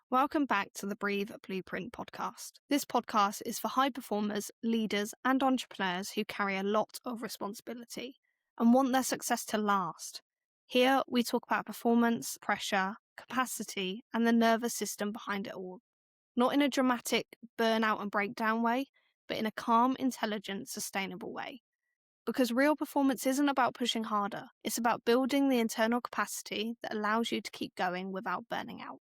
Welcome back to the Breathe Blueprint podcast. This podcast is for high performers, leaders, and entrepreneurs who carry a lot of responsibility and want their success to last. Here, we talk about performance, pressure, capacity, and the nervous system behind it all. Not in a dramatic burnout and breakdown way, but in a calm, intelligent, sustainable way. Because real performance isn't about pushing harder, it's about building the internal capacity that allows you to keep going without burning out.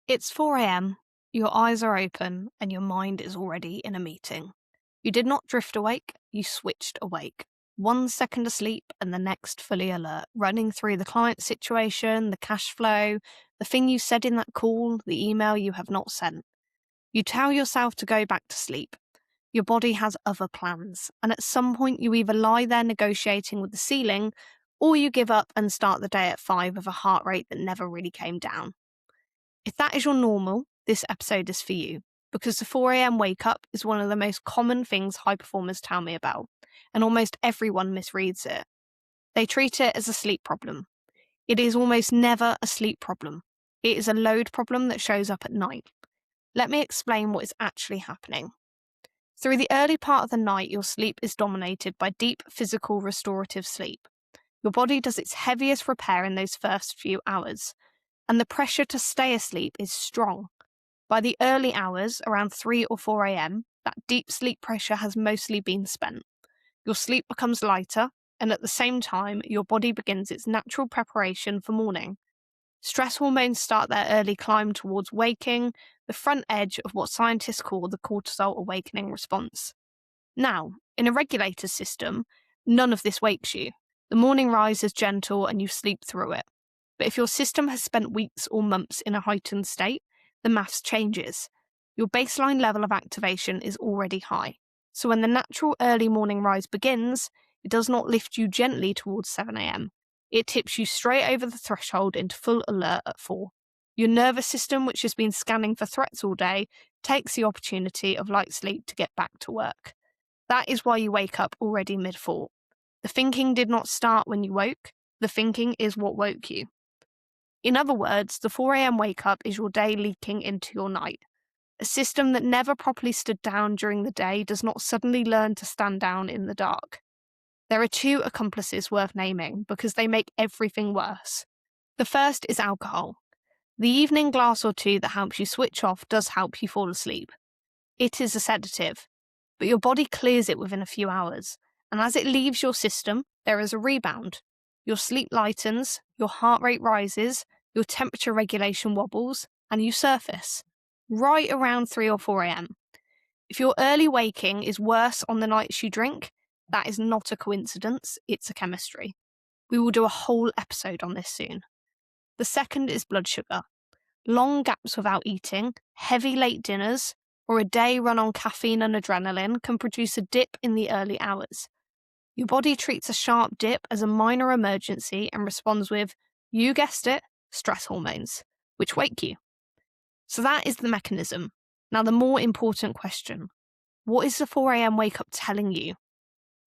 It's 4 a.m., your eyes are open, and your mind is already in a meeting. You did not drift awake, you switched awake. 1 second asleep and the next fully alert, running through the client situation, the cash flow, the thing you said in that call, the email you have not sent. You tell yourself to go back to sleep. Your body has other plans, and at some point you either lie there negotiating with the ceiling, or you give up and start the day at 5 with a heart rate that never really came down. If that is your normal, this episode is for you, because the 4 a.m. wake up is one of the most common things high performers tell me about, and almost everyone misreads it. They treat it as a sleep problem. It is almost never a sleep problem. It is a load problem that shows up at night. Let me explain what is actually happening. Through the early part of the night, your sleep is dominated by deep physical restorative sleep. Your body does its heaviest repair in those first few hours, and the pressure to stay asleep is strong. By the early hours, around 3 or 4 a.m., that deep sleep pressure has mostly been spent. Your sleep becomes lighter, and at the same time, your body begins its natural preparation for morning. Stress hormones start their early climb towards waking, the front edge of what scientists call the cortisol awakening response. Now, in a regulator system, none of this wakes you. The morning rise is gentle and you sleep through it. But if your system has spent weeks or months in a heightened state, the maths changes. Your baseline level of activation is already high. So when the natural early morning rise begins, it does not lift you gently towards 7 a.m. It tips you straight over the threshold into full alert at 4. Your nervous system, which has been scanning for threats all day, takes the opportunity of light sleep to get back to work. That is why you wake up already mid-thought. The thinking did not start when you woke. The thinking is what woke you. In other words, the 4 a.m. wake up is your day leaking into your night. A system that never properly stood down during the day does not suddenly learn to stand down in the dark. There are 2 accomplices worth naming because they make everything worse. The first is alcohol. The evening glass or 2 that helps you switch off does help you fall asleep. It is a sedative, but your body clears it within a few hours, and as it leaves your system, there is a rebound. Your sleep lightens, your heart rate rises, your temperature regulation wobbles, and you surface, right around 3 or 4 a.m. If your early waking is worse on the nights you drink, that is not a coincidence, it's a chemistry. We will do a whole episode on this soon. The second is blood sugar. Long gaps without eating, heavy late dinners, or a day run on caffeine and adrenaline can produce a dip in the early hours. Your body treats a sharp dip as a minor emergency and responds with, you guessed it, stress hormones, which wake you. So that is the mechanism. Now the more important question, what is the 4 a.m. wake up telling you?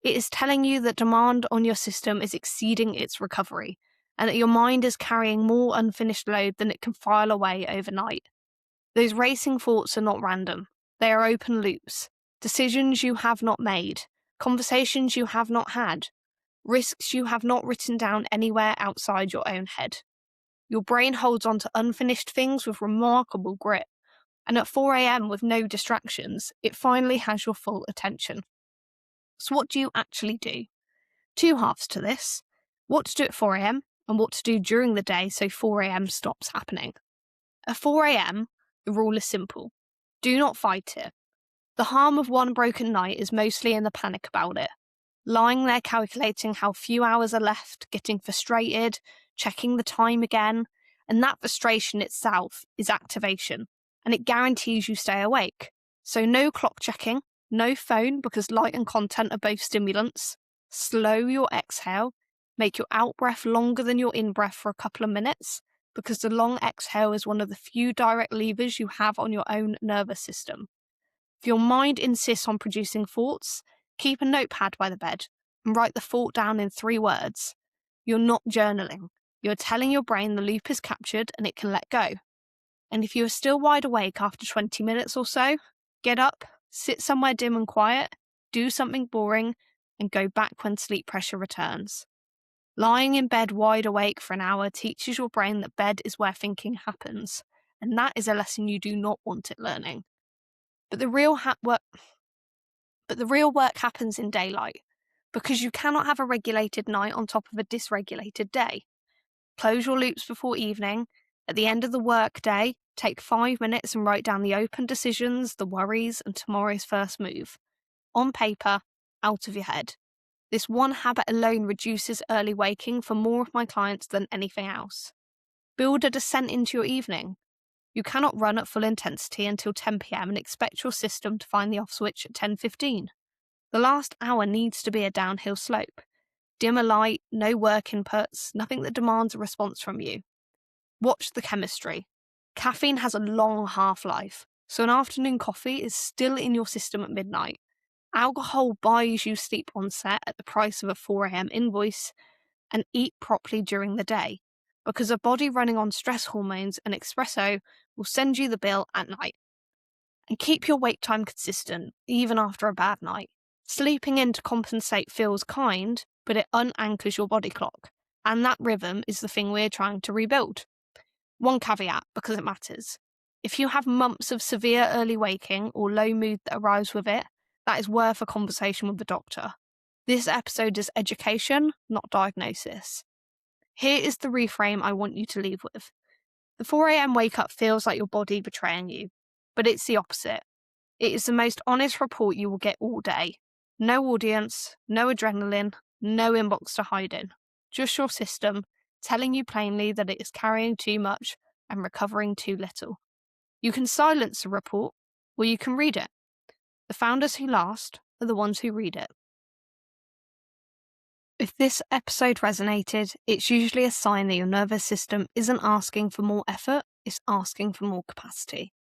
It is telling you that demand on your system is exceeding its recovery, and that your mind is carrying more unfinished load than it can file away overnight. Those racing thoughts are not random. They are open loops, decisions you have not made, conversations you have not had, risks you have not written down anywhere outside your own head. Your brain holds on to unfinished things with remarkable grit, and at 4 a.m. with no distractions, it finally has your full attention. So what do you actually do? 2 halves to this. What to do at 4 a.m. and what to do during the day so 4 a.m. stops happening. At 4 a.m., the rule is simple. Do not fight it. The harm of one broken night is mostly in the panic about it. Lying there calculating how few hours are left, getting frustrated, checking the time again, and that frustration itself is activation, and it guarantees you stay awake. So no clock checking, no phone because light and content are both stimulants. Slow your exhale, make your out-breath longer than your in-breath for a couple of minutes, because the long exhale is one of the few direct levers you have on your own nervous system. If your mind insists on producing thoughts, keep a notepad by the bed and write the thought down in 3 words. You're not journaling. You're telling your brain the loop is captured and it can let go. And if you are still wide awake after 20 minutes or so, get up, sit somewhere dim and quiet, do something boring, and go back when sleep pressure returns. Lying in bed wide awake for an hour teaches your brain that bed is where thinking happens, and that is a lesson you do not want it learning. But the real work happens in daylight, because you cannot have a regulated night on top of a dysregulated day. Close your loops before evening. At the end of the work day, take 5 minutes and write down the open decisions, the worries, and tomorrow's first move. On paper, out of your head. This one habit alone reduces early waking for more of my clients than anything else. Build a descent into your evening. You cannot run at full intensity until 10 p.m. and expect your system to find the off switch at 10:15. The last hour needs to be a downhill slope. Dimmer light, no work inputs, nothing that demands a response from you. Watch the chemistry. Caffeine has a long half-life, so an afternoon coffee is still in your system at midnight. Alcohol buys you sleep onset at the price of a 4 a.m. invoice, and eat properly during the day, because a body running on stress hormones and espresso will send you the bill at night. And keep your wake time consistent, even after a bad night. Sleeping in to compensate feels kind, but it unanchors your body clock, and that rhythm is the thing we're trying to rebuild. One caveat, because it matters. If you have months of severe early waking or low mood that arrives with it, that is worth a conversation with the doctor. This episode is education, not diagnosis. Here is the reframe I want you to leave with. The 4 a.m. wake up feels like your body betraying you, but it's the opposite. It is the most honest report you will get all day. No audience, no adrenaline, no inbox to hide in. Just your system telling you plainly that it is carrying too much and recovering too little. You can silence the report, or you can read it. The founders who last are the ones who read it. If this episode resonated, it's usually a sign that your nervous system isn't asking for more effort, it's asking for more capacity.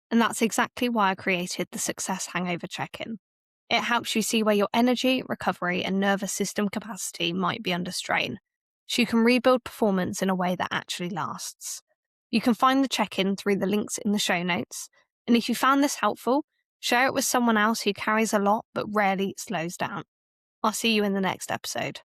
And that's exactly why I created the Success Hangover Check-in. It helps you see where your energy, recovery, and nervous system capacity might be under strain, so you can rebuild performance in a way that actually lasts. You can find the check-in through the links in the show notes, and if you found this helpful, share it with someone else who carries a lot but rarely slows down. I'll see you in the next episode.